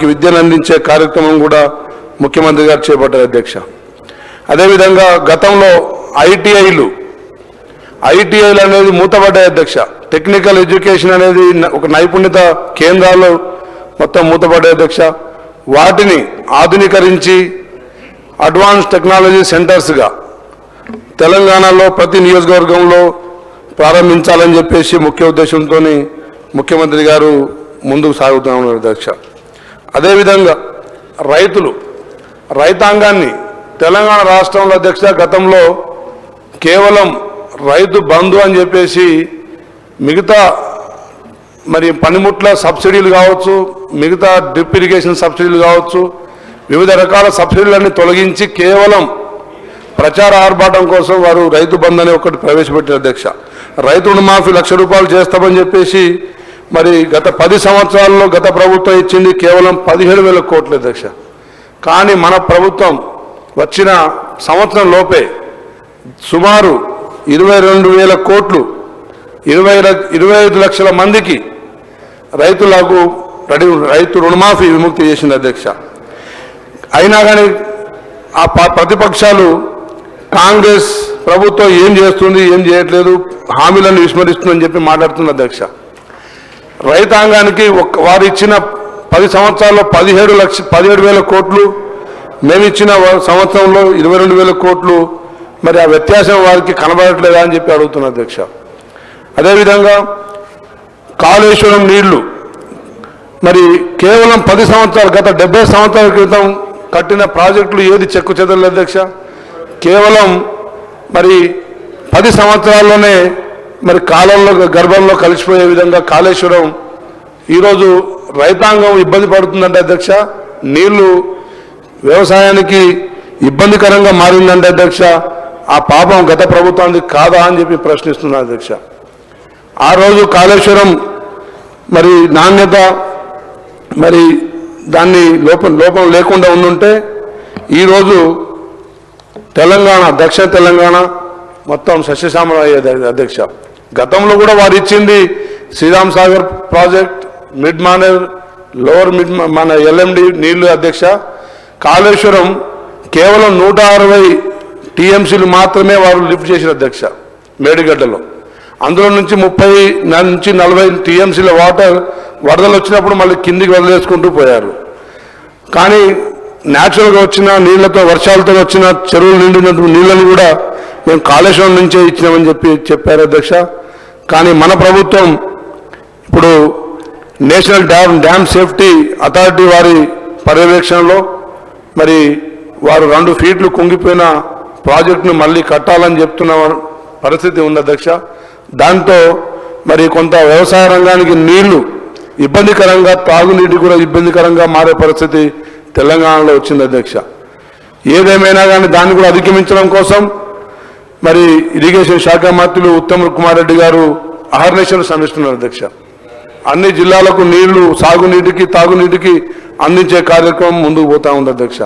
వారికి విద్యను అందించే కార్యక్రమం కూడా ముఖ్యమంత్రి గారు చేపట్టారు అధ్యక్ష. అదేవిధంగా గతంలో ఐటీఐలు అనేది మూతపడ్డాయి అధ్యక్ష. టెక్నికల్ ఎడ్యుకేషన్ అనేది ఒక నైపుణ్యత కేంద్రాలు మొత్తం మూతపడ్డాయి అధ్యక్ష. వాటిని ఆధునీకరించి అడ్వాన్స్ టెక్నాలజీ సెంటర్స్గా తెలంగాణలో ప్రతి నియోజకవర్గంలో ప్రారంభించాలని చెప్పేసి ముఖ్య ఉద్దేశంతో ముఖ్యమంత్రి గారు ముందుకు సాగుతూ ఉన్నారు అధ్యక్ష. అదేవిధంగా రైతాంగాన్ని తెలంగాణ రాష్ట్రంలో అధ్యక్ష గతంలో కేవలం రైతు బంధు అని చెప్పేసి మిగతా మరి పనిముట్ల సబ్సిడీలు కావచ్చు, మిగతా డ్రిప్ ఇరిగేషన్ సబ్సిడీలు కావచ్చు, వివిధ రకాల సబ్సిడీలన్నీ తొలగించి కేవలం ప్రచార ఆర్భాటం కోసం వారు రైతు బంధు అని ఒకటి ప్రవేశపెట్టారు అధ్యక్ష. రైతు రుణమాఫీ ₹1,00,000 చేస్తామని చెప్పేసి మరి గత 10 సంవత్సరాల్లో గత ప్రభుత్వం ఇచ్చింది కేవలం 17,000 కోట్లు అధ్యక్ష. కానీ మన ప్రభుత్వం వచ్చిన సంవత్సరం లోపే సుమారు 22,000 కోట్లు 25 లక్షల మందికి రైతు రుణమాఫీ విముక్తి చేసింది అధ్యక్ష. అయినా కానీ ఆ ప్రతిపక్షాలు కాంగ్రెస్ ప్రభుత్వం ఏం చేస్తుంది, ఏం చేయట్లేదు, హామీలను విస్మరిస్తుందని చెప్పి మాట్లాడుతున్న అధ్యక్ష. రైతాంగానికి వారు ఇచ్చిన 10 సంవత్సరాల్లో 17,000 కోట్లు, మేము ఇచ్చిన సంవత్సరంలో 22,000 కోట్లు, మరి ఆ వ్యత్యాసం వారికి కనబడట్లేదా అని చెప్పి అడుగుతున్న అధ్యక్ష. అదేవిధంగా కాళేశ్వరం నీళ్లు మరి కేవలం 10 సంవత్సరాలు గత 70 సంవత్సరాల క్రితం కట్టిన ప్రాజెక్టులు ఏది చెక్కు చెదరలేదు అధ్యక్ష. కేవలం మరి 10 సంవత్సరాల్లోనే మరి కాలంలో గర్భంలో కలిసిపోయే విధంగా కాళేశ్వరం ఈరోజు రైతాంగం ఇబ్బంది పడుతుందంటే అధ్యక్ష. నీళ్లు వ్యవసాయానికి ఇబ్బందికరంగా మారిందంటే అధ్యక్ష ఆ పాపం గత ప్రభుత్వానికి కాదా అని చెప్పి ప్రశ్నిస్తున్నారు అధ్యక్ష. ఆ రోజు కాళేశ్వరం మరి నాణ్యత మరి దాన్ని లోపం లేకుండా ఉండుంటే ఈరోజు తెలంగాణ దక్షిణ తెలంగాణ మొత్తం సస్యశ్యామలం అయ్యేది అధ్యక్ష. గతంలో కూడా వారు ఇచ్చింది Sriram Sagar project, mid Maner, lower మన ఎల్ఎండి నీళ్లు అధ్యక్ష. కాళేశ్వరం కేవలం 160 టీఎంసీలు మాత్రమే వారు లిఫ్ట్ చేసిన అధ్యక్ష మేడిగడ్డలో. అందులో నుంచి 30 నుంచి 40 టీఎంసీల వాటర్ వరదలు వచ్చినప్పుడు మళ్ళీ కిందికి వదిలేసుకుంటూ పోయారు. కానీ న్యాచురల్గా వచ్చిన నీళ్లతో వర్షాలతో వచ్చిన చెరువులు నిండిన నీళ్ళని కూడా మేము కాళేశ్వరం నుంచే ఇచ్చినామని చెప్పారు అధ్యక్ష. కానీ మన ప్రభుత్వం ఇప్పుడు నేషనల్ డ్యామ్ సేఫ్టీ అథారిటీ వారి పర్యవేక్షణలో మరి వారు 2 ఫీట్లు కుంగిపోయిన ప్రాజెక్టును మళ్ళీ కట్టాలని చెప్తున్న పరిస్థితి ఉంది అధ్యక్ష. దాంతో మరి కొంత వ్యవసాయ రంగానికి నీళ్లు ఇబ్బందికరంగా, తాగునీటి కూడా ఇబ్బందికరంగా మారే పరిస్థితి తెలంగాణలో వచ్చింది అధ్యక్ష. ఏదేమైనా కానీ దాన్ని కూడా అధిగమించడం కోసం మరి ఇరిగేషన్ శాఖ మంత్రులు ఉత్తమ్ కుమార్ రెడ్డి గారు అహర్నిశలు శ్రమిస్తున్నారు అధ్యక్ష. అన్ని జిల్లాలకు నీళ్లు సాగునీటికి తాగునీటికి అందించే కార్యక్రమం ముందుకు పోతా ఉంది అధ్యక్ష.